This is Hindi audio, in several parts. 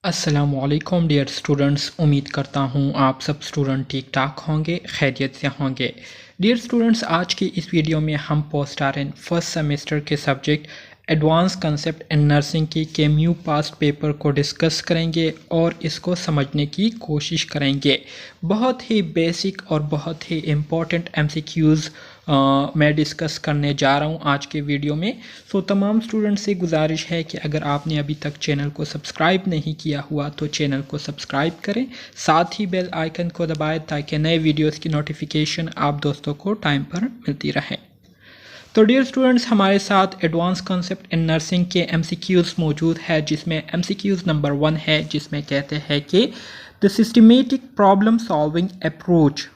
अस्सलामुअलैकुम डियर स्टूडेंट्स, उम्मीद करता हूँ आप सब स्टूडेंट ठीक ठाक होंगे, खैरियत से होंगे। डियर स्टूडेंट्स, आज की इस वीडियो में हम पोस्ट आर फर्स्ट सेमेस्टर के subject advance concept in nursing की केम्यू पास्ट पेपर को डिस्कस करेंगे और इसको समझने की कोशिश करेंगे। बहुत ही बेसिक और बहुत ही इम्पोर्टेंट एमसीक्यूज़ मैं डिस्कस करने जा रहा हूँ आज के वीडियो में। सो तमाम स्टूडेंट से गुजारिश है कि अगर आपने अभी तक चैनल को सब्सक्राइब नहीं किया हुआ तो चैनल को सब्सक्राइब करें, साथ ही बेल आइकन को दबाएं ताकि नए वीडियोस की नोटिफिकेशन आप दोस्तों को टाइम पर मिलती रहे। तो डियर स्टूडेंट्स, हमारे साथ एडवांस कॉन्सेप्ट इन नर्सिंग के एमसीक्यूज़ मौजूद है, जिसमें एमसीक्यूज़ नंबर 1 है, जिसमें कहते हैं कि the systematic problem solving approach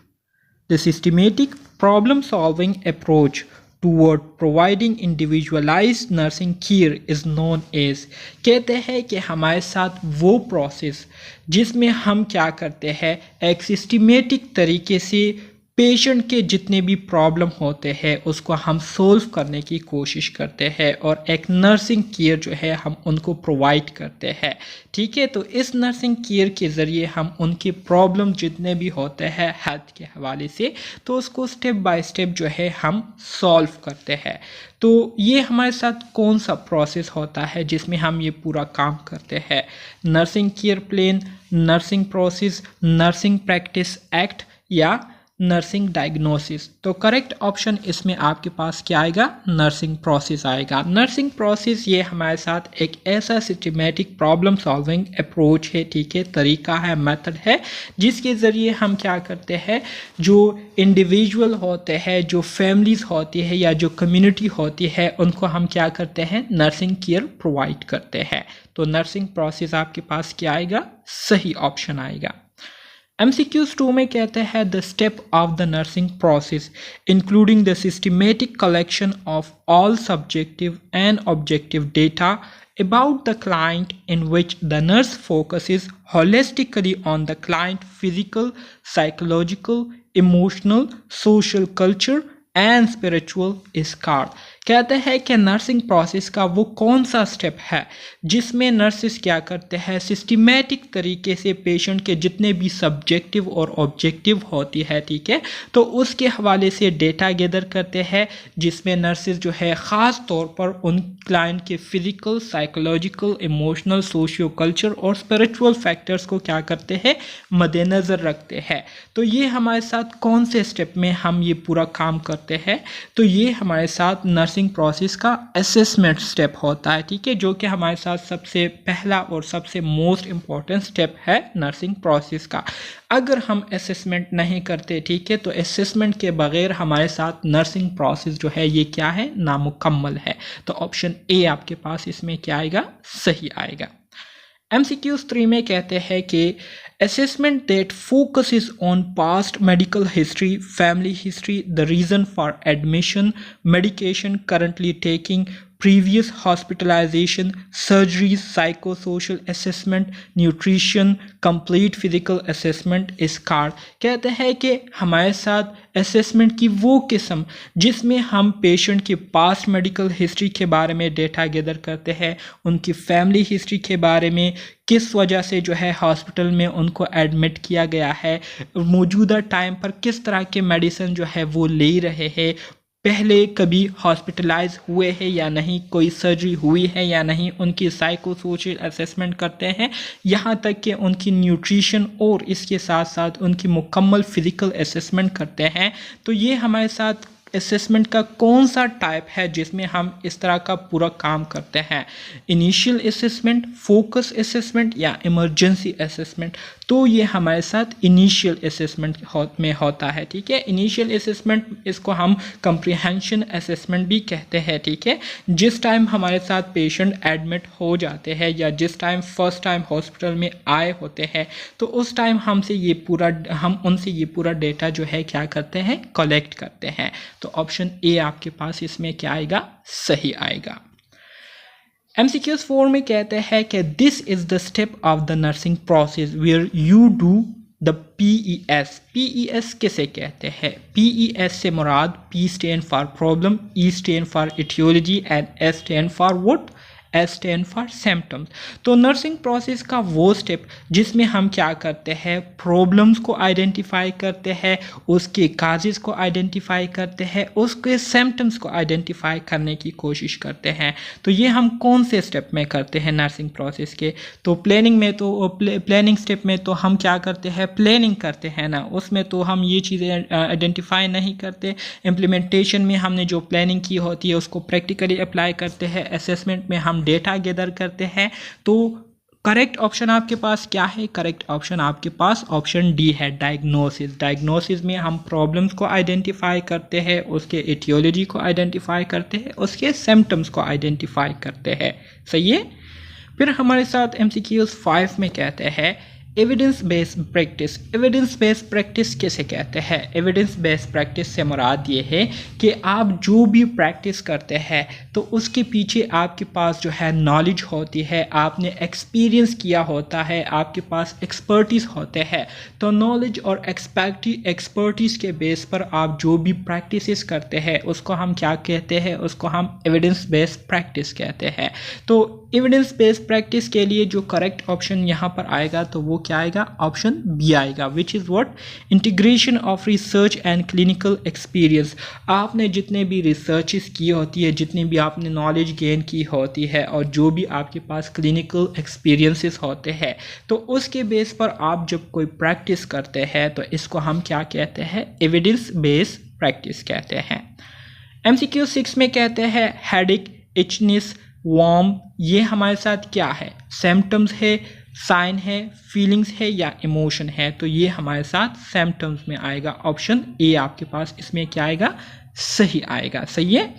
The systematic problem-solving approach toward providing individualized nursing care is known as। कहते हैं कि हमारे साथ वो प्रोसेस जिसमें हम क्या करते हैं, एक सिस्टमेटिक तरीके से पेशेंट के जितने भी प्रॉब्लम होते हैं उसको हम सोल्व करने की कोशिश करते हैं और एक नर्सिंग केयर जो है हम उनको प्रोवाइड करते हैं। ठीक है, तो इस नर्सिंग केयर के ज़रिए हम उनके प्रॉब्लम जितने भी होते हैं हेल्थ के हवाले से, तो उसको स्टेप बाय स्टेप जो है हम सॉल्व करते हैं। तो ये हमारे साथ कौन सा प्रोसेस होता है जिसमें हम ये पूरा काम करते हैं? Nursing care plan, nursing process, nursing practice act या नर्सिंग डायग्नोसिस। तो करेक्ट ऑप्शन इसमें आपके पास क्या आएगा? नर्सिंग प्रोसेस आएगा। नर्सिंग प्रोसेस ये हमारे साथ एक ऐसा सिस्टमेटिक प्रॉब्लम सॉल्विंग अप्रोच है, ठीक है, तरीका है, मेथड है, जिसके ज़रिए हम क्या करते हैं, जो इंडिविजुअल होते हैं, जो फैमिलीज़ होती है या जो कम्युनिटी होती है, उनको हम क्या करते हैं, नर्सिंग केयर प्रोवाइड करते हैं। तो नर्सिंग प्रोसेस आपके पास क्या आएगा? सही ऑप्शन आएगा। MCQs 2 में कहते हैं the step of the nursing process including the systematic collection of all subjective and objective data about the client in which the nurse focuses holistically on the client physical, psychological, emotional, social culture and spiritual scar। कहते हैं कि नर्सिंग प्रोसेस का वो कौन सा स्टेप है जिसमें नर्सेस क्या करते हैं, सिस्टमेटिक तरीके से पेशेंट के जितने भी सब्जेक्टिव और ऑब्जेक्टिव होती है, ठीक है, तो उसके हवाले से डेटा गैदर करते हैं, जिसमें नर्सेस जो है ख़ास तौर पर उन क्लाइंट के physical, psychological, emotional, socio culture और स्पिरिचुअल फैक्टर्स को क्या करते हैं, मद्देनज़र रखते हैं। तो ये हमारे साथ कौन से स्टेप में हम ये पूरा काम करते हैं? तो ये हमारे साथ नर्सिंग प्रोसेस का असेसमेंट स्टेप होता है, ठीक है, जो कि हमारे साथ सबसे पहला और सबसे मोस्ट इम्पॉर्टेंट स्टेप है नर्सिंग प्रोसेस का। अगर हम असेसमेंट नहीं करते, ठीक है, तो असेसमेंट के बगैर हमारे साथ नर्सिंग प्रोसेस जो है ये क्या है, नामुकम्मल है। तो ऑप्शन ए आपके पास इसमें क्या आएगा? सही आएगा। MCQs 3 में कहते हैं कि assessment that focuses on past medical history, family history, the reason for admission, medication currently taking, previous hospitalization, surgeries, psychosocial assessment, nutrition, complete physical assessment is card। कहते हैं कि हमारे साथ असेसमेंट की वो किस्म जिसमें हम पेशेंट की पास्ट मेडिकल हिस्ट्री के बारे में डेटा गैदर करते हैं, उनकी फैमिली हिस्ट्री के बारे में, किस वजह से जो है हॉस्पिटल में उनको एडमिट किया गया है, मौजूदा टाइम पर किस तरह के मेडिसिन जो है वो ले रहे हैं, पहले कभी हॉस्पिटलाइज हुए हैं या नहीं, कोई सर्जरी हुई है या नहीं, उनकी साइको सोशल असेसमेंट करते हैं, यहाँ तक कि उनकी न्यूट्रिशन और इसके साथ साथ उनकी मुकम्मल फिज़िकल असेसमेंट करते हैं। तो ये हमारे साथ असेसमेंट का कौन सा टाइप है जिसमें हम इस तरह का पूरा काम करते हैं? इनिशियल असेसमेंट, फोकस असेसमेंट या इमरजेंसी असेसमेंट? तो ये हमारे साथ इनिशियल असेसमेंट में होता है, ठीक है। इनिशियल असेसमेंट, इसको हम कंप्रीहेंशन असेसमेंट भी कहते हैं, ठीक है। जिस टाइम हमारे साथ पेशेंट एडमिट हो जाते हैं या जिस टाइम फर्स्ट टाइम हॉस्पिटल में आए होते हैं, तो उस टाइम हम उनसे ये पूरा डेटा जो है क्या करते हैं, कलेक्ट करते हैं। तो ऑप्शन ए आपके पास इसमें क्या आएगा? सही आएगा। MCQs 4 में कहते हैं कि this is the step of the nursing process where you do the PES। PES किसे कहते हैं? PES से मुराद P stand for problem, E stand for etiology and S stand for what? S stand for symptoms. तो नर्सिंग प्रोसेस का वो स्टेप जिसमें हम क्या करते हैं, प्रॉब्लम्स को आइडेंटिफाई करते हैं, उसके काजेस को आइडेंटिफाई करते हैं, उसके सिम्टम्स को आइडेंटिफाई करने की कोशिश करते हैं। तो ये हम कौन से स्टेप में करते हैं नर्सिंग प्रोसेस के? तो प्लानिंग स्टेप में तो हम क्या करते हैं, प्लानिंग करते हैं ना, उसमें तो हम ये चीज़ें आइडेंटिफाई नहीं करते। इम्प्लीमेंटेशन में हमने जो प्लानिंग की होती है उसको प्रैक्टिकली अप्लाई करते हैं। असेसमेंट में हम डेटा गैदर करते हैं। तो करेक्ट ऑप्शन आपके पास क्या है? करेक्ट ऑप्शन आपके पास ऑप्शन डी है, डायग्नोसिस। डायग्नोसिस में हम प्रॉब्लम्स को आइडेंटिफाई करते हैं, उसके एटियोलॉजी को आइडेंटिफाई करते हैं, उसके सिम्टम्स को आइडेंटिफाई करते हैं। सही है। फिर हमारे साथ MCQs 5 में कहते हैं evidence based practice. Evidence based practice किसे कहते हैं? एविडेंस बेस्ड प्रैक्टिस से मुराद ये है कि आप जो भी प्रैक्टिस करते हैं तो उसके पीछे आपके पास जो है नॉलेज होती है, आपने एक्सपीरियंस किया होता है, आपके पास एक्सपर्टीज़ होते हैं। तो नॉलेज और एक्सपर्टीज़ के बेस पर आप जो भी प्रैक्टिसेस करते हैं उसको हम क्या कहते हैं? उसको हम एविडेंस बेस्ड प्रैक्टिस कहते हैं। तो एविडेंस बेस्ड प्रैक्टिस के लिए जो करेक्ट ऑप्शन यहाँ पर आएगा तो वो क्या आएगा? ऑप्शन बी आएगा, which is what? Integration of research and clinical experience. आपने जितने भी रिसर्चेस की होती है, जितनी भी आपने नॉलेज गेन की होती है और जो भी आपके पास क्लिनिकल एक्सपीरियंसेस होते हैं, तो उसके बेस पर आप जब कोई प्रैक्टिस करते हैं तो इसको हम क्या कहते हैं? एविडेंस बेस्ड प्रैक्टिस कहते हैं। MCQ 6 में कहते हैं हेडेक, इचनेस, वार्म, ये हमारे साथ क्या है? सिम्टम्स है, साइन है, फीलिंग्स है या इमोशन है? तो ये हमारे साथ सिम्टम्स में आएगा। ऑप्शन ए आपके पास इसमें क्या आएगा? सही आएगा। सही है।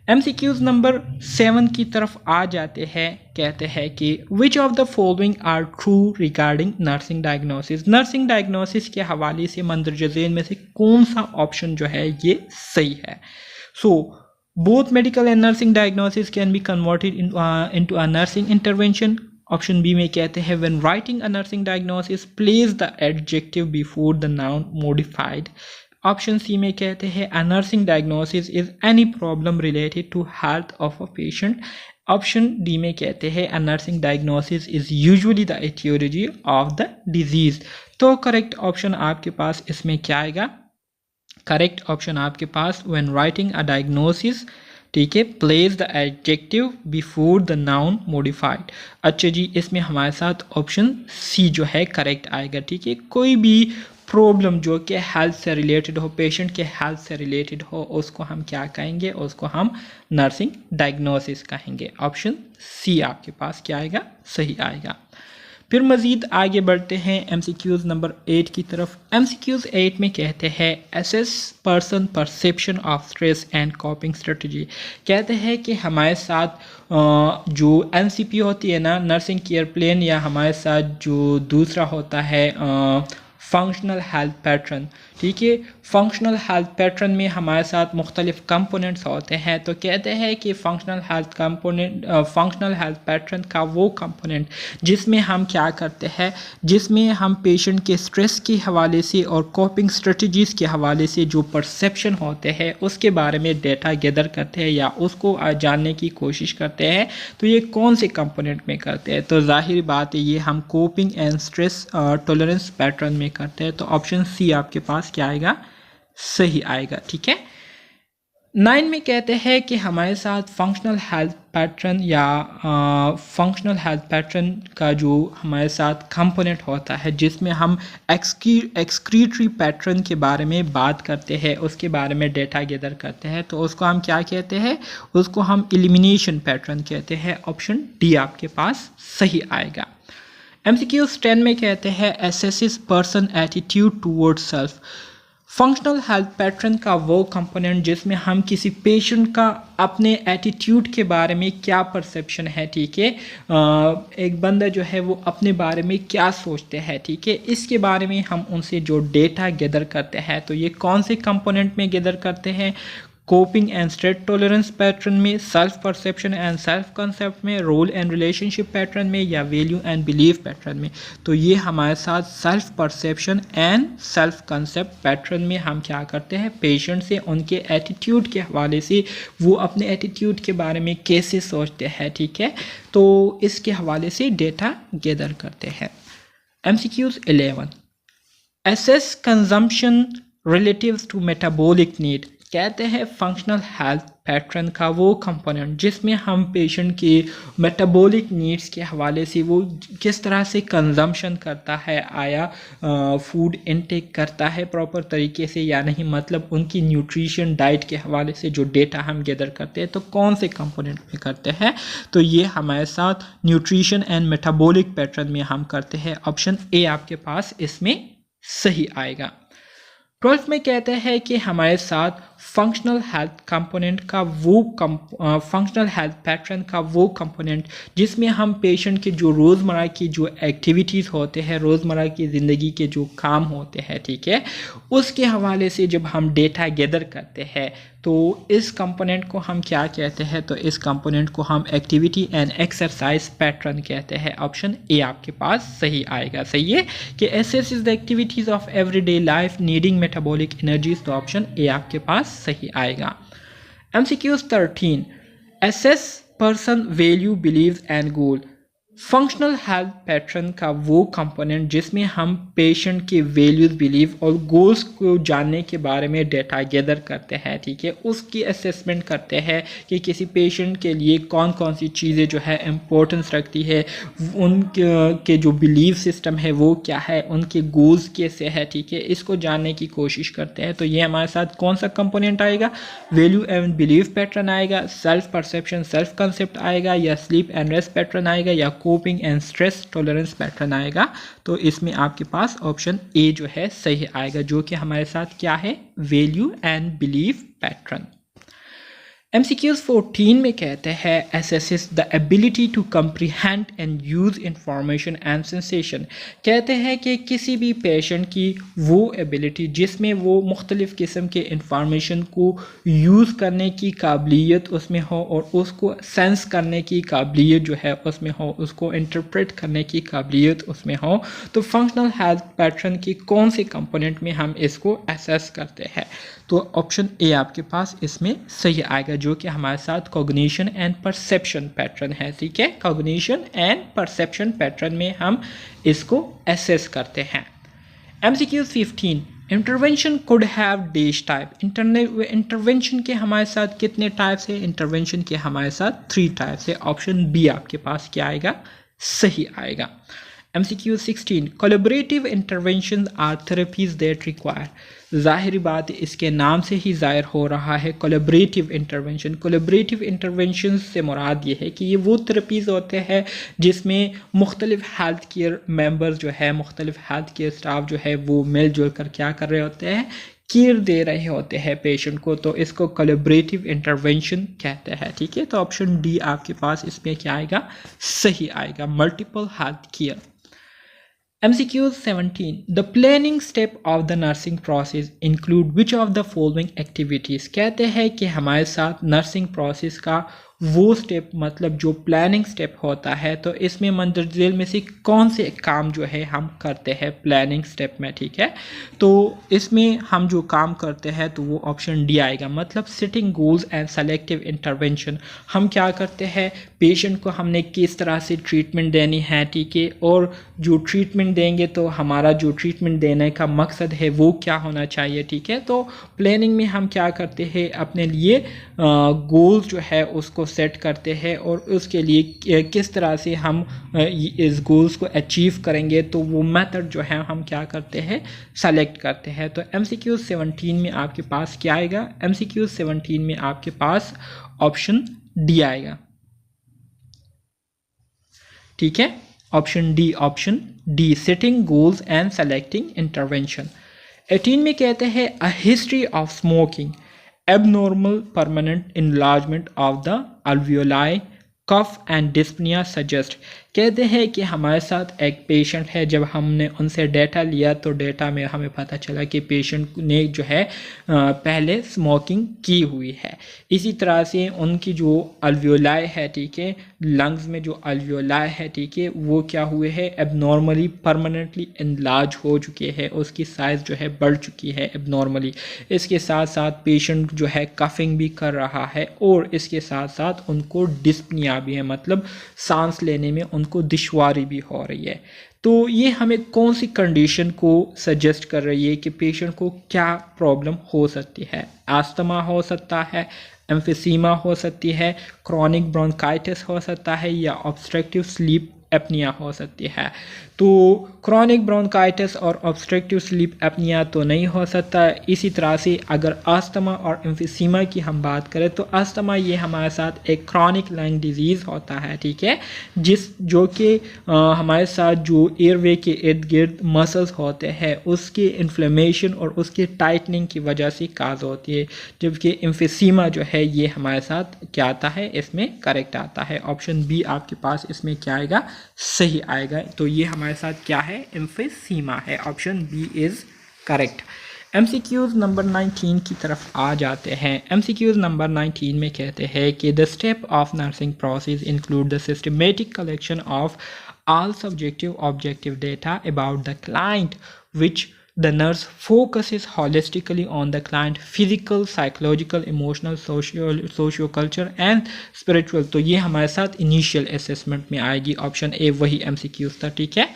MCQs नंबर 7 की तरफ आ जाते हैं। कहते हैं कि which of the following are true regarding nursing diagnosis. Nursing diagnosis के हवाले से मंदरजा ज़ेन में से कौन सा ऑप्शन जो है ये सही है? सो both medical and nursing diagnosis can be converted into a nursing intervention. Option B में कहते हैं when writing a nursing diagnosis place the adjective before the noun modified. Option C में कहते हैं a nursing diagnosis is any problem related to health of a patient. Option D में कहते हैं a nursing diagnosis is usually the etiology of the disease. तो करेक्ट ऑप्शन आपके पास इसमें क्या आएगा? करेक्ट ऑप्शन आपके पास व्हेन राइटिंग अ डायग्नोसिस, ठीक है, place the adjective before the noun modified. अच्छा जी, इसमें हमारे साथ ऑप्शन सी जो है करेक्ट आएगा। ठीक है, कोई भी प्रॉब्लम जो कि हेल्थ से रिलेटेड हो, पेशेंट के हेल्थ से रिलेटेड हो, उसको हम क्या कहेंगे? उसको हम नर्सिंग डायग्नोसिस कहेंगे। ऑप्शन सी आपके पास क्या आएगा? सही आएगा। फिर मज़ीद आगे बढ़ते हैं MCQs नंबर 8 की तरफ। MCQs 8 में कहते हैं assess person perception of stress and कॉपिंग strategy. कहते हैं कि हमारे साथ जो NCP होती है ना, नर्सिंग केयर प्लान, या हमारे साथ जो दूसरा होता है फंक्शनल हेल्थ पैटर्न। ठीक है, फंक्शनल हेल्थ पैटर्न में हमारे साथ मुख्तलिफ कंपोनेंट्स होते हैं। तो कहते हैं कि फंक्शनल हेल्थ पैटर्न का वो कंपोनेंट जिसमें हम क्या करते हैं, जिसमें हम पेशेंट के स्ट्रेस के हवाले से और कोपिंग स्ट्रेटजीज़ के हवाले से जो परसेप्शन होते हैं उसके बारे में डेटा गैदर करते हैं या उसको जानने की कोशिश करते हैं। तो ये कौन से कंपोनेंट में करते हैं? तो जाहिर बात है ये हम coping and stress tolerance pattern में करते हैं। तो ऑप्शन सी आपके पास क्या आएगा? सही आएगा। ठीक है। 9 में कहते हैं कि हमारे साथ फंक्शनल हेल्थ पैटर्न या फंक्शनल हेल्थ पैटर्न का जो हमारे साथ कंपोनेंट होता है जिसमें हम एक्सक्रीटरी पैटर्न के बारे में बात करते हैं, उसके बारे में डेटा गैदर करते हैं, तो उसको हम क्या कहते हैं? उसको हम एलिमिनेशन पैटर्न कहते हैं। ऑप्शन डी आपके पास सही आएगा। MCQs 10 में कहते हैं assesses person attitude towards self। Functional health pattern का वो कंपोनेंट जिसमें हम किसी पेशेंट का अपने एटीट्यूड के बारे में क्या परसेप्शन है, ठीक है, एक बंदा जो है वो अपने बारे में क्या सोचते हैं, ठीक है, इसके बारे में हम उनसे जो डेटा गैदर करते हैं। तो ये कौन से कंपोनेंट में गैदर करते हैं? Coping and stress tolerance pattern में, self perception and self concept में, रोल एंड रिलेशनशिप पैटर्न में, या वैल्यू एंड बिलीफ पैटर्न में। तो ये हमारे साथ self perception and self concept pattern में हम क्या करते हैं, पेशेंट से उनके एटीट्यूड के हवाले से, वो अपने एटीट्यूड के बारे में कैसे सोचते हैं, ठीक है, तो इसके हवाले से डेटा गैदर करते हैं। MCQs 11, assess consumption relatives to metabolic need। कहते हैं फंक्शनल हेल्थ पैटर्न का वो कंपोनेंट जिसमें हम पेशेंट के मेटाबॉलिक नीड्स के हवाले से वो किस तरह से कंजम्पशन करता है, आया फूड इनटेक करता है प्रॉपर तरीके से या नहीं, मतलब उनकी न्यूट्रिशन डाइट के हवाले से जो डेटा हम गैदर करते हैं तो कौन से कंपोनेंट में करते हैं, तो ये हमारे साथ न्यूट्रिशन एंड मेटाबॉलिक पैटर्न में हम करते हैं। ऑप्शन ए आपके पास इसमें सही आएगा। 12th में कहते हैं कि हमारे साथ फंक्शनल हेल्थ कंपोनेंट का वो फंक्शनल हेल्थ पैटर्न का वो कंपोनेंट जिसमें हम पेशेंट के जो रोज़मर्रा की जो एक्टिविटीज़ होते हैं, रोज़मर्रा की ज़िंदगी के जो काम होते हैं, ठीक है, उसके हवाले से जब हम डेटा गैदर करते हैं तो इस कंपोनेंट को हम क्या कहते हैं, तो इस कंपोनेंट को हम एक्टिविटी एंड एक्सरसाइज पैटर्न कहते हैं। ऑप्शन ए आपके पास सही आएगा। सही है कि assess the activities of everyday life needing metabolic energies, तो ऑप्शन ए आपके पास सही आएगा। MCQs 13, assess person value beliefs and goal। Functional health pattern का वो कंपोनेंट जिसमें हम पेशेंट के वैल्यूज, बिलीव और गोल्स को जानने के बारे में डेटा गैदर करते हैं, ठीक है, उसकी असेसमेंट करते हैं कि किसी पेशेंट के लिए कौन कौन सी चीज़ें जो है इम्पोर्टेंस रखती है, उनके जो बिलीव सिस्टम है वो क्या है, उनके गोल्स कैसे है, ठीक है, इसको जानने की कोशिश करते हैं। तो ये हमारे साथ कौन सा कंपोनेंट आएगा, वैल्यू एंड बिलीव पैटर्न आएगा, सेल्फ परसेप्शन सेल्फ कंसेप्ट आएगा, या स्लीप एंड रेस्ट पैटर्न आएगा, या coping and stress tolerance pattern आएगा। तो इसमें आपके पास ऑप्शन ए जो है सही आएगा, जो कि हमारे साथ क्या है, value and belief pattern. MCQs 14 में कहते हैं assesses the ability to comprehend and use information and sensation। कहते हैं कि किसी भी पेशेंट की वो एबिलिटी जिसमें वो मुख्तलिफ़ किस्म के इंफॉर्मेशन को यूज़ करने की काबिलियत उसमें हो और उसको सेंस करने की काबिलियत जो है उसमें हो, उसको इंटरप्रेट करने की काबिलियत उसमें हो, तो फंक्शनल हेल्थ पैटर्न की कौन से कंपोनेंट में हम इसको एसेस करते हैं, तो ऑप्शन ए आपके पास इसमें सही आएगा, जो कि हमारे साथ कॉग्निशन एंड परसेप्शन पैटर्न है, ठीक है, कॉग्निशन एंड परसेप्शन पैटर्न में हम इसको एसेस करते हैं। MCQ 15, intervention could have dash type. Intervention के हमारे साथ कितने टाइप्स है, इंटरवेंशन के हमारे साथ 3 टाइप्स है। ऑप्शन बी आपके पास क्या आएगा, सही आएगा। MCQ 16, collaborative intervention are therapies that require. ज़ाहिर बात इसके नाम से ही ज़ाहिर हो रहा है कोलैबोरेटिव इंटरवेंशन। कोलैबोरेटिव इंटरवेंशन से मुराद ये है कि ये वो थेरेपीज़ होते हैं जिसमें मुख्तलिफ हेल्थ केयर मेंबर्स जो है, मुख्तलिफ हेल्थ केयर स्टाफ जो है वो मिलजुल कर क्या कर रहे होते हैं, केयर दे रहे होते हैं पेशेंट को, तो इसको कोलैबोरेटिव इंटरवेंशन कहते हैं, ठीक है। तो ऑप्शन डी आपके पास इसमें क्या आएगा, सही आएगा, multiple health care. MCQ 17, the planning step of the nursing process include which of the following activities। कहते हैं कि हमारे साथ नर्सिंग प्रोसेस का वो स्टेप, मतलब जो प्लानिंग स्टेप होता है, तो इसमें मंदरजेल में से कौन से काम जो है हम करते हैं प्लानिंग स्टेप में, ठीक है। तो इसमें हम जो काम करते हैं तो वो ऑप्शन डी आएगा, मतलब setting goals and selective intervention. हम क्या करते हैं, पेशेंट को हमने किस तरह से ट्रीटमेंट देनी है, ठीक है, और जो ट्रीटमेंट देंगे तो हमारा जो ट्रीटमेंट देने का मकसद है वो क्या होना चाहिए, ठीक है। तो प्लानिंग में हम क्या करते हैं, अपने लिए गोल्स जो है उसको सेट करते हैं और उसके लिए किस तरह से हम इस गोल्स को अचीव करेंगे, तो वो मेथड जो है हम क्या करते हैं, सेलेक्ट करते हैं। तो MCQ 17 में आपके पास क्या आएगा, MCQ 17 में आपके पास ऑप्शन डी आएगा, ठीक है, option D setting goals and selecting intervention. 18 में कहते हैं a history of smoking, abnormal permanent enlargement of the alveoli, cough and dyspnea suggest। कहते हैं कि हमारे साथ एक पेशेंट है, जब हमने उनसे डेटा लिया तो डेटा में हमें पता चला कि पेशेंट ने जो है पहले स्मोकिंग की हुई है। इसी तरह से उनकी जो अल्वियोलाई है, ठीक है, लंग्स में जो अल्वियोलाई है, ठीक है, वो क्या हुए हैं, एबनॉर्मली परमानेंटली इनलार्ज हो चुके हैं, उसकी साइज़ जो है बढ़ चुकी है एबनॉर्मली। इसके साथ साथ पेशेंट जो है कफिंग भी कर रहा है और इसके साथ साथ उनको डिस्पनिया भी है, मतलब सांस लेने में उनको दुश्वारी भी हो रही है। तो ये हमें कौन सी कंडीशन को सजेस्ट कर रही है कि पेशेंट को क्या प्रॉब्लम हो सकती है। अस्थमा हो सकता है, एम्फिसीमा हो सकती है, क्रॉनिक ब्रोंकाइटिस हो सकता है, या ऑब्स्ट्रक्टिव स्लीप एपनिया हो सकती है। तो क्रॉनिक ब्रोंकाइटिस और ऑब्स्ट्रक्टिव स्लीप एपनिया तो नहीं हो सकता। इसी तरह से अगर अस्थमा और एम्फिसीमा की हम बात करें तो अस्थमा ये हमारे साथ एक क्रॉनिक लंग डिजीज़ होता है, ठीक है, जो कि हमारे साथ जो एयरवे के इर्द गिर्द मसल्स होते हैं उसके इन्फ्लेमेशन और उसके टाइटनिंग की वजह से काज होती है। जबकि एम्फिसीमा जो है ये हमारे साथ क्या आता है, इसमें करेक्ट आता है। ऑप्शन बी आपके पास इसमें क्या आएगा, सही आएगा। तो ये हमारे साथ क्या है, एम्फिसीमा है। Option B is correct. MCQs नंबर 19 की तरफ आ जाते हैं। MCQs नंबर 19 में कहते हैं कि the step of nursing process include the systematic collection of all subjective objective data about the client, which the nurse focuses holistically on the client physical, psychological, emotional, socio-culture and spiritual। तो ये हमारे साथ इनिशियल असेसमेंट में आएगी। ऑप्शन ए वही MCQs था, ठीक है।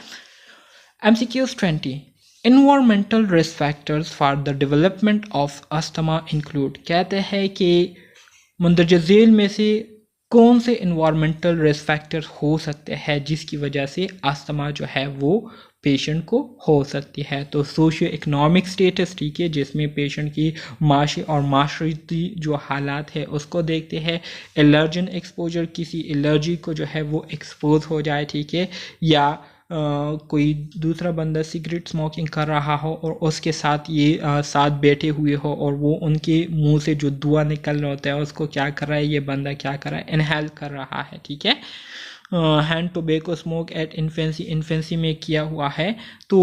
MCQs 20 Environmental risk factors for the development of asthma include। कहते हैं कि मंदरजा झेल में से कौन से इन्वायरमेंटल रिस्क फैक्टर हो सकते हैं जिसकी वजह से अस्थमा जो है वो पेशेंट को हो सकती है। तो सोशियो इकोनॉमिक स्टेटस, ठीक है, जिसमें पेशेंट की माशी और माशरती जो हालात है उसको देखते हैं। एलर्जन एक्सपोजर, किसी एलर्जी को जो है वो एक्सपोज हो जाए, ठीक है, या कोई दूसरा बंदा सिगरेट स्मोकिंग कर रहा हो और उसके साथ ये साथ बैठे हुए हो और वो उनके मुंह से जो धुआं निकल रहा होता है उसको क्या कर रहा है, ये बंदा क्या कर रहा है, इनहेल कर रहा है, ठीक है। Hand tobacco smoke at infancy में किया हुआ है। तो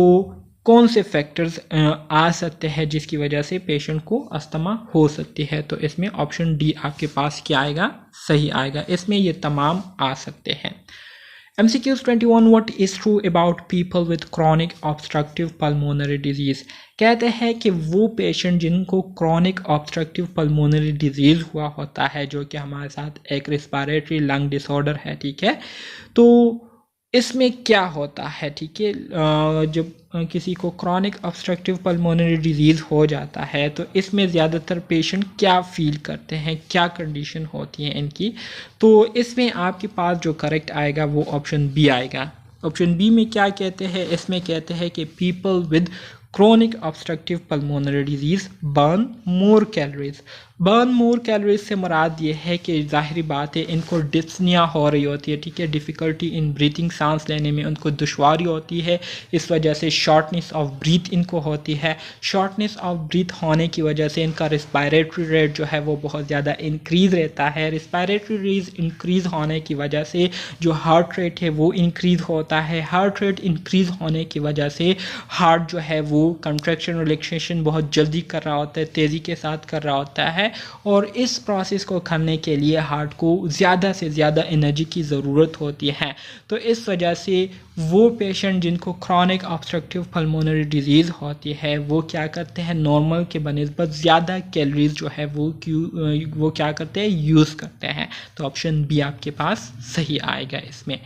कौन से फैक्टर्स आ सकते हैं जिसकी वजह से पेशेंट को अस्थमा हो सकती है। तो इसमें ऑप्शन डी आपके पास क्या आएगा, सही आएगा। इसमें ये तमाम आ सकते हैं। MCQs 21 What is true about people with chronic obstructive pulmonary disease। कहते हैं कि वो पेशेंट जिनको क्रॉनिक ऑब्स्ट्रक्टिव पल्मोनरी डिजीज़ हुआ होता है, जो कि हमारे साथ एक रिस्पायरेटरी लंग डिसऑर्डर है, ठीक है, तो इसमें क्या होता है, ठीक है, जब किसी को क्रॉनिक ऑब्स्ट्रक्टिव पल्मोनरी डिजीज़ हो जाता है तो इसमें ज़्यादातर पेशेंट क्या फील करते हैं, क्या कंडीशन होती है इनकी। तो इसमें आपके पास जो करेक्ट आएगा वो ऑप्शन बी आएगा। ऑप्शन बी में क्या कहते हैं, इसमें कहते हैं कि people with chronic obstructive pulmonary disease burn more calories। Burn more calories से मुराद ये है कि ज़ाहिरी बात है इनको डिस्पनिया हो रही होती है, ठीक है, डिफ़िकल्टी इन ब्रीथिंग, सांस लेने में उनको दुश्वारी होती है। इस वजह से शॉर्टनेस ऑफ ब्रीथ इनको होती है। शॉर्टनेस ऑफ ब्रीथ होने की वजह से इनका रिस्पायरेटरी रेट जो है वो बहुत ज़्यादा इंक्रीज़ रहता है। रिस्पायरेटरी रेट इंक्रीज़ होने की वजह से जो हार्ट रेट है वो इंक्रीज़ होता है। हार्ट रेट इंक्रीज़ होने की वजह से हार्ट जो है वो कंट्रैक्शन रिलैक्सेशन बहुत जल्दी कर रहा होता है, तेज़ी के साथ कर रहा होता है, और इस प्रोसेस को करने के लिए हार्ट को ज़्यादा से ज़्यादा एनर्जी की ज़रूरत होती है। तो इस वजह से वो पेशेंट जिनको क्रॉनिक ऑब्स्ट्रक्टिव पल्मोनरी डिजीज़ होती है वो क्या करते हैं, नॉर्मल के बनिस्बत ज़्यादा कैलोरीज जो है वो क्या करते हैं, यूज़ करते हैं। तो ऑप्शन बी आपके पास सही आएगा इसमें।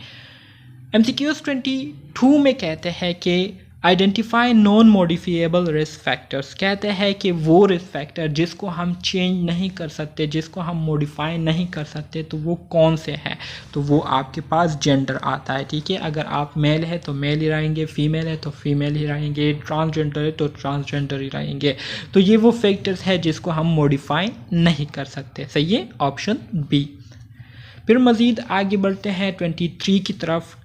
MCQs 22 में कहते हैं कि identify non modifiable risk factors. कहते हैं कि वो रिस्क फैक्टर जिसको हम चेंज नहीं कर सकते, जिसको हम मॉडिफाई नहीं कर सकते, तो वो कौन से हैं। तो वो आपके पास जेंडर आता है, ठीक है, अगर आप मेल है तो मेल ही रहेंगे, फीमेल है तो फीमेल ही रहेंगे, ट्रांसजेंडर है तो ट्रांसजेंडर ही रहेंगे। तो ये वो फैक्टर्स है जिसको हम मॉडिफाई नहीं कर सकते। सही है, ऑप्शन बी। फिर मज़ीद आगे बढ़ते हैं 23 की तरफ,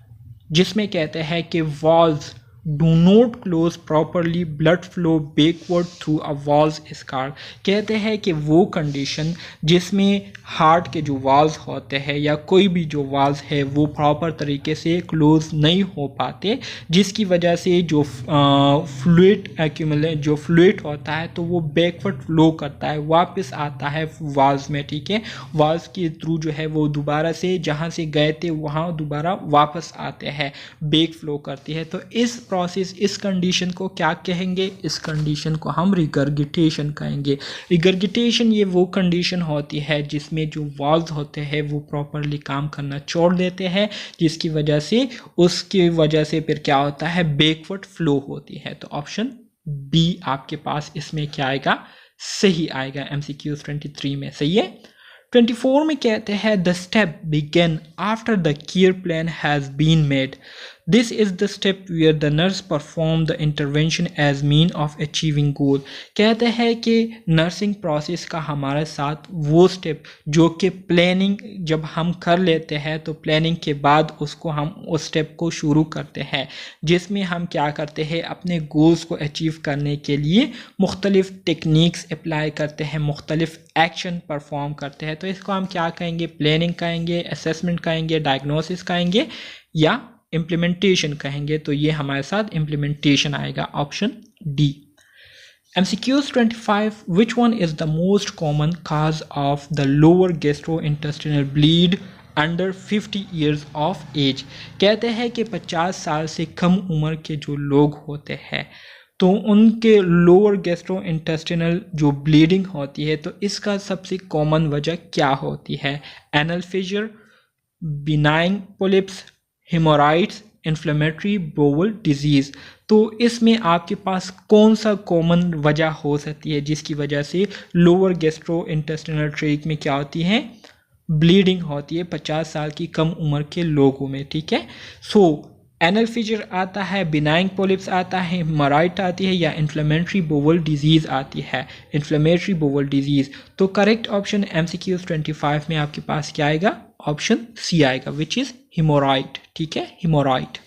जिसमें कहते हैं कि walls do not close properly blood flow backward through a valve scar. कहते हैं कि वो कंडीशन जिसमें हार्ट के जो वाल्व होते हैं या कोई भी जो वाल्व है वो प्रॉपर तरीके से क्लोज नहीं हो पाते, जिसकी वजह से जो फ्लूइड एक्यूमुलेट जो फ्लूइड होता है तो वो बैकवर्ड फ्लो करता है, वापस आता है वाल्व में, ठीक है। वाल्व के थ्रू जो है वो दोबारा से जहाँ से गए थे वहाँ दोबारा वापस आते हैं, बैक फ्लो करती है। तो इस प्रोसेस, इस कंडीशन को क्या कहेंगे? इस कंडीशन को हम रिगर्गिटेशन कहेंगे। रिगर्गिटेशन ये वो कंडीशन होती है जिसमें जो वाल्व होते हैं वो प्रॉपरली काम करना छोड़ देते हैं, जिसकी वजह से उसकी वजह से फिर क्या होता है? बैकवर्ड फ्लो होती है। तो ऑप्शन बी आपके पास इसमें क्या आएगा? सही आएगा। MCQs 23 में सही है। 24 में कहते हैं the step begin after the care plan has been made. This is the step where the nurse perform the intervention as mean of achieving goal. कहते हैं कि नर्सिंग प्रोसेस का हमारे साथ वो स्टेप जो कि प्लानिंग जब हम कर लेते हैं तो प्लानिंग के बाद उसको हम उस स्टेप को शुरू करते हैं, जिसमें हम क्या करते हैं? अपने गोल्स को अचीव करने के लिए मुख्तलिफ टेक्निक्स अप्लाई करते हैं, मुख्तलिफ एक्शन परफॉर्म करते हैं। तो इसको हम क्या कहेंगे? प्लानिंग कहेंगे, असेसमेंट कहेंगे, डायग्नोसिस कहेंगे या इम्प्लीमेंटेशन कहेंगे। तो ये हमारे साथ इम्प्लीमेंटेशन आएगा, option D. MCQs 25 which one is the most common cause of the lower gastrointestinal bleed under 50 years of age। कहते हैं कि 50 साल से कम उम्र के जो लोग होते हैं तो उनके लोअर गैस्ट्रो इंटेस्टिनल जो ब्लीडिंग होती है तो इसका सबसे कॉमन वजह क्या होती है? Anal fissure, benign polyps, haemorrhoids, inflammatory bowel disease. तो इसमें आपके पास कौन सा कॉमन वजह हो सकती है जिसकी वजह से लोअर गैस्ट्रो इंटेस्टिनल ट्रैक्ट में क्या होती है? ब्लीडिंग होती है 50 साल की कम उम्र के लोगों में, ठीक है। सो एनल फिशर आता है, बिनाइन पोलिप्स आता है, हेमोराइड आती है या इन्फ्लेमेटरी बोवल डिजीज़ आती है, इन्फ्लेमेटरी बोवल डिजीज़। तो करेक्ट ऑप्शन MCQs 25 में आपके पास क्या आएगा? ऑप्शन सी आएगा, विच इज़ हेमोराइड, ठीक है, हेमोराइड।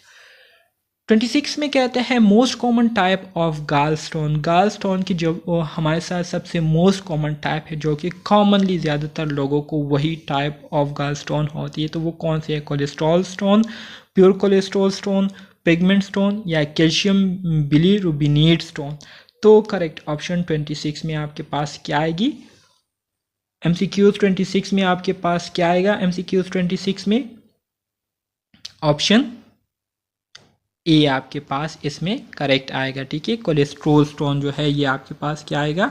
26 में कहते हैं मोस्ट कॉमन टाइप ऑफ गाल स्टोन। गाल स्टोन की जो हमारे साथ सबसे मोस्ट कॉमन टाइप है जो कि कॉमनली ज़्यादातर लोगों को वही टाइप ऑफ गाल स्टोन होती है, तो वो कौन सी है? Cholesterol stone, pure cholesterol stone, pigment stone या कैल्शियम बिलीरुबिनेट स्टोन। तो करेक्ट ऑप्शन 26 में आपके पास क्या आएगी? MCQs 26 में आपके पास क्या आएगा? MCQs 26 में ऑप्शन ए आपके पास इसमें करेक्ट आएगा, ठीक है। कोलेस्ट्रोल स्टोन जो है ये आपके पास क्या आएगा?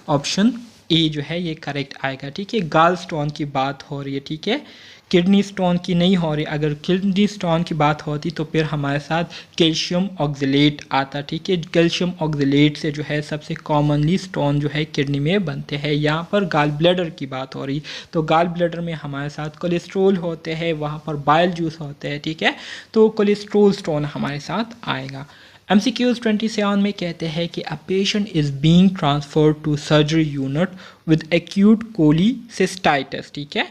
ऑप्शन ए जो है ये करेक्ट आएगा, ठीक है। गाल स्टोन की बात हो रही है, ठीक है, किडनी स्टोन की नहीं हो रही। अगर किडनी स्टोन की बात होती तो फिर हमारे साथ कैल्शियम ऑक्जेलेट आता, ठीक है। कैल्शियम ऑक्जेलेट से जो है सबसे कॉमनली स्टोन जो है किडनी में बनते हैं। यहाँ पर गाल ब्लैडर की बात हो रही तो गाल ब्लैडर में हमारे साथ कोलेस्ट्रोल होते हैं, वहाँ पर बाइल जूस होते हैं, ठीक है। तो कोलेस्ट्रोल स्टोन हमारे साथ आएगा। MCQs 27 में कहते हैं कि a patient is being transferred to surgery unit with acute cholecystitis, ठीक है।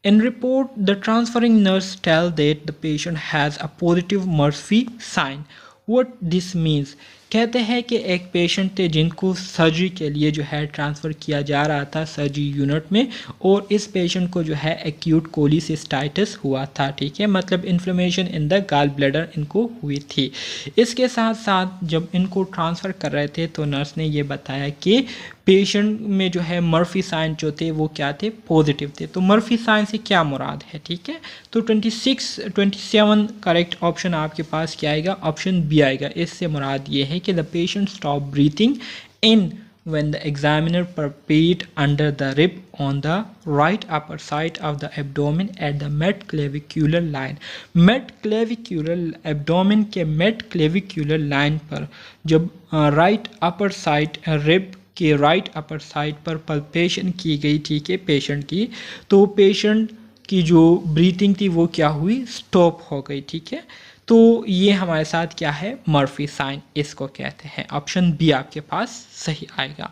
In report, the transferring nurse tells that the patient has a positive Murphy sign. What this means? कहते हैं कि एक पेशेंट थे जिनको सर्जरी के लिए जो है ट्रांसफ़र किया जा रहा था सर्जरी यूनिट में, और इस पेशेंट को जो है एक्यूट कोलीसिस्टाइटिस हुआ था, ठीक है। मतलब inflammation in the gall bladder इनको हुई थी। इसके साथ साथ जब इनको ट्रांसफ़र कर रहे थे तो नर्स ने ये बताया कि पेशेंट में जो है मर्फी साइन जो थे वो क्या थे? पॉजिटिव थे। तो मर्फी साइन से क्या मुराद है, ठीक है। तो 27 करेक्ट ऑप्शन आपके पास क्या आएगा? ऑप्शन बी आएगा। इससे मुराद ये है कि the patient stop breathing in when the examiner palpate under the rib on the right upper side of the abdomen at the mid-clavicular line। mid-clavicular abdomen के mid-clavicular line पर जब right upper side rib के राइट अपर साइड पर पल्पेशन की गई, ठीक है, पेशेंट की, तो पेशेंट की जो ब्रीथिंग थी वो क्या हुई? स्टॉप हो गई, ठीक है। तो ये हमारे साथ क्या है? मर्फी साइन इसको कहते हैं। ऑप्शन बी आपके पास सही आएगा।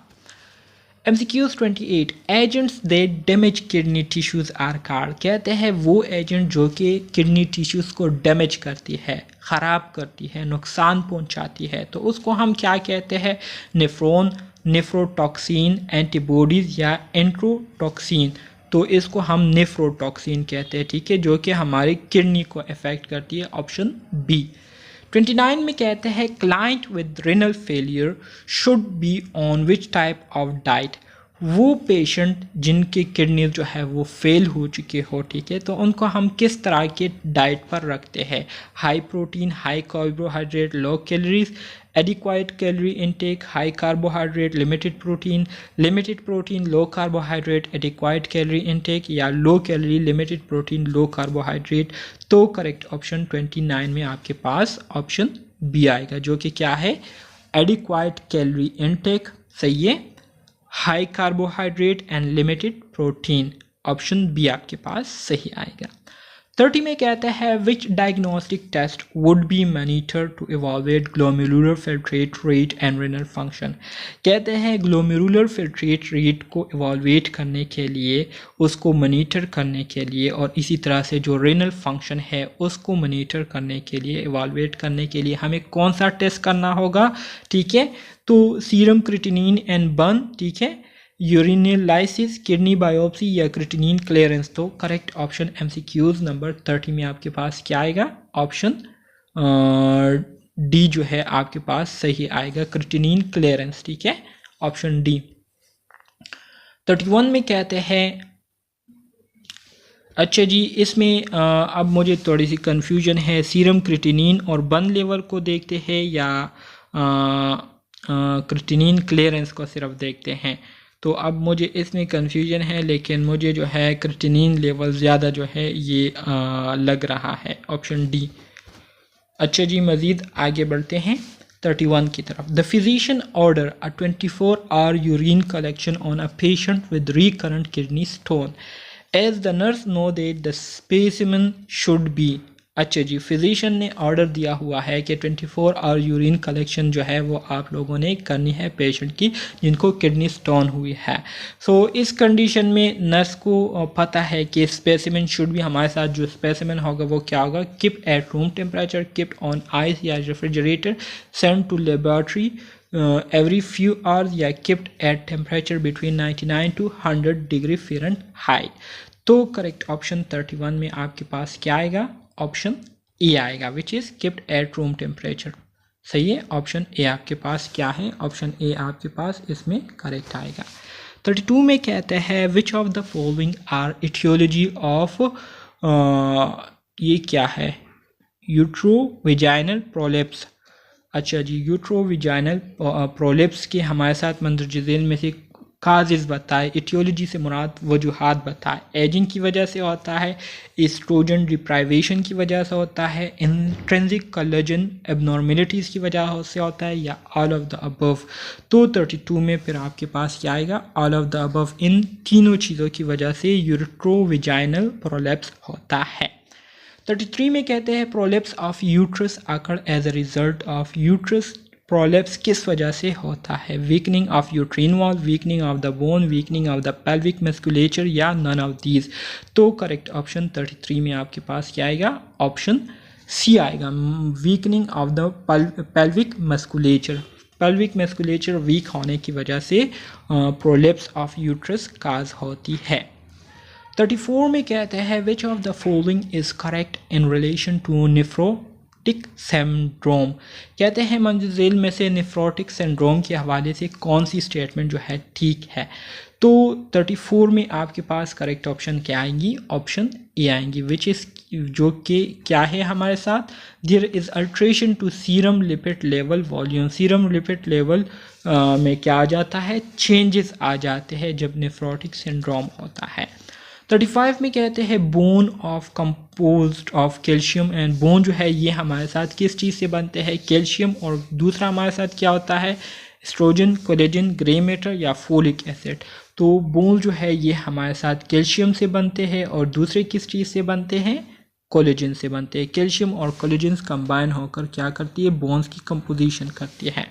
MCQs 28 agents that damage kidney tissues are called. कहते हैं वो एजेंट जो कि किडनी टिश्यूज़ को डैमेज करती है, ख़राब करती है, नुकसान पहुंचाती है, तो उसको हम क्या कहते हैं? नेफ्रॉन, नेफ्रोटॉक्सिन, एंटीबॉडीज़ या एंट्रोटॉक्सिन। तो इसको हम नेफ्रोटॉक्सिन कहते हैं, ठीक है, जो कि हमारी किडनी को अफेक्ट करती है। Option B. 29 में कहते हैं client with renal failure should be on which type of diet. वो पेशेंट जिनके किडनी जो है वो फेल हो चुके हो, ठीक है, तो उनको हम किस तरह के डाइट पर रखते हैं? High protein, high carbohydrate, low calories, adequate calorie intake, high carbohydrate, limited protein, low carbohydrate, adequate calorie intake, या low calorie, limited protein, low carbohydrate. तो करेक्ट ऑप्शन 29 में आपके पास ऑप्शन बी आएगा, जो कि क्या है? Adequate calorie intake. सही है। High carbohydrate and limited protein, option B आपके पास सही आएगा। 30 में कहता है which diagnostic test would be monitor to evaluate glomerular filtrate rate and renal function. कहते हैं ग्लोमेरुलर फिल्ट्रेट रेट को इवैल्यूएट करने के लिए, उसको मॉनिटर करने के लिए, और इसी तरह से जो रेनल फंक्शन है उसको मॉनिटर करने के लिए, इवैल्यूएट करने के लिए हमें कौन सा टेस्ट करना होगा? ठीक है, तो सीरम क्रिएटिनिन एंड बर्न, ठीक है, यूरिनलाइसिस, किडनी बायोप्सी, या क्रिएटिनिन क्लियरेंस। तो करेक्ट ऑप्शन MCQs नंबर 30 में आपके पास क्या आएगा? ऑप्शन डी जो है आपके पास सही आएगा, क्रिएटिनिन क्लियरेंस, ठीक है, ऑप्शन डी। 31 में कहते हैं, अच्छा जी, इसमें अब मुझे थोड़ी सी कन्फ्यूजन है, सीरम क्रिएटिनिन और बर्न लेवल को देखते हैं या क्रिएटिनिन क्लियरेंस को सिर्फ देखते हैं? तो अब मुझे इसमें कन्फ्यूजन है, लेकिन मुझे जो है क्रिएटिनिन लेवल ज़्यादा जो है ये लग रहा है, ऑप्शन डी। अच्छा जी, मज़ीद आगे बढ़ते हैं 31 की तरफ। The physician order a 24-hour urine collection on a patient with recurrent kidney stone age the nurse know that the specimen should be. अच्छा जी, फिजिशियन ने ऑर्डर दिया हुआ है कि 24-hour यूरिन कलेक्शन जो है वो आप लोगों ने करनी है पेशेंट की जिनको किडनी स्टोन हुई है। सो इस कंडीशन में नर्स को पता है कि स्पेसिमेन शुड भी, हमारे साथ जो स्पेसिमेन होगा वो क्या होगा? Kept at room temperature, kept on ice या refrigerator, sent to laboratory every few hours, या kept at temperature between 99 to 100 degree Fahrenheit. तो करेक्ट ऑप्शन 31 में आपके पास क्या आएगा? ऑप्शन ए आएगा, which is kept at room temperature. सही है, ऑप्शन ए आपके पास क्या है? ऑप्शन ए आपके पास इसमें करेक्ट आएगा। 32 में कहते हैं which of the following are etiology of, ये क्या है? Uterovaginal prolapse. अच्छा जी, यूट्रोविजाइनल प्रोलेप्स के हमारे साथ मंदरज झेल में से काजेज़ बताए, इटियोलॉजी से मुराद वजूहात बताए। एजिंग की वजह से होता है, एस्ट्रोजन डिप्राइवेशन की वजह से होता है, इंट्रिंसिक कोलेजन एबनॉर्मेलिटीज़ की वजह से होता है, या ऑल ऑफ द अबव। तो 32 में फिर आपके पास क्या आएगा? All of the above. इन तीनों चीज़ों की वजह से यूट्रोविजाइनल प्रोलेप्स होता है। 33 में कहते हैं prolapse of uterus occur as a result of uterus. Prolapse किस वजह से होता है? Weakening of uterine wall, weakening of the bone, weakening of the pelvic musculature, या नन ऑफ दीज। तो करेक्ट ऑप्शन 33 में आपके पास क्या आएगा? ऑप्शन सी आएगा, weakening of the pelvic musculature. Pelvic musculature weak होने की वजह से प्रोलेप्स ऑफ यूट्रस काज होती है। 34 में कहते हैं which of the following is correct in relation to nephrotic syndrome. कहते हैं मंजिल में से नेफ्रोटिक सिंड्रोम के हवाले से कौन सी स्टेटमेंट जो है ठीक है? तो 34 में आपके पास करेक्ट ऑप्शन क्या आएंगी? ऑप्शन ए आएंगी, विच इज़, जो कि क्या है हमारे साथ? There is alteration to serum lipid level volume. Serum lipid level में क्या आ जाता है? चेंजेस आ जाते हैं जब नेफ्रोटिक सिंड्रोम होता है। 35 में कहते हैं bone of composed of calcium and bone जो है ये हमारे साथ किस चीज़ से बनते हैं? कैल्शियम, और दूसरा हमारे साथ क्या होता है? एस्ट्रोजन, कोलेजन, ग्रे मैटर, या फोलिक एसिड। तो बोन जो है ये हमारे साथ कैल्शियम से बनते हैं, और दूसरे किस चीज़ से बनते हैं? कोलेजन से बनते हैं। कैल्शियम और कोलेजन कंबाइन होकर क्या करती है? बोन्स की कंपोजिशन करती है।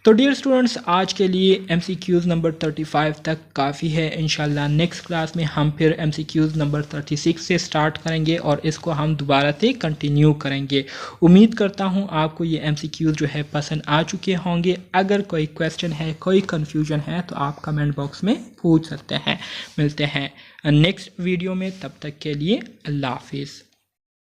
तो डियर स्टूडेंट्स, आज के लिए MCQs नंबर 35 तक काफ़ी है। इंशाल्लाह नेक्स्ट क्लास में हम फिर MCQs नंबर 36 से स्टार्ट करेंगे और इसको हम दोबारा से कंटिन्यू करेंगे। उम्मीद करता हूँ आपको ये MCQs जो है पसंद आ चुके होंगे। अगर कोई क्वेश्चन है, कोई कन्फ्यूजन है तो आप कमेंट बॉक्स में पूछ सकते हैं। मिलते हैं नेक्स्ट वीडियो में, तब तक के लिए अल्लाह हाफिज़।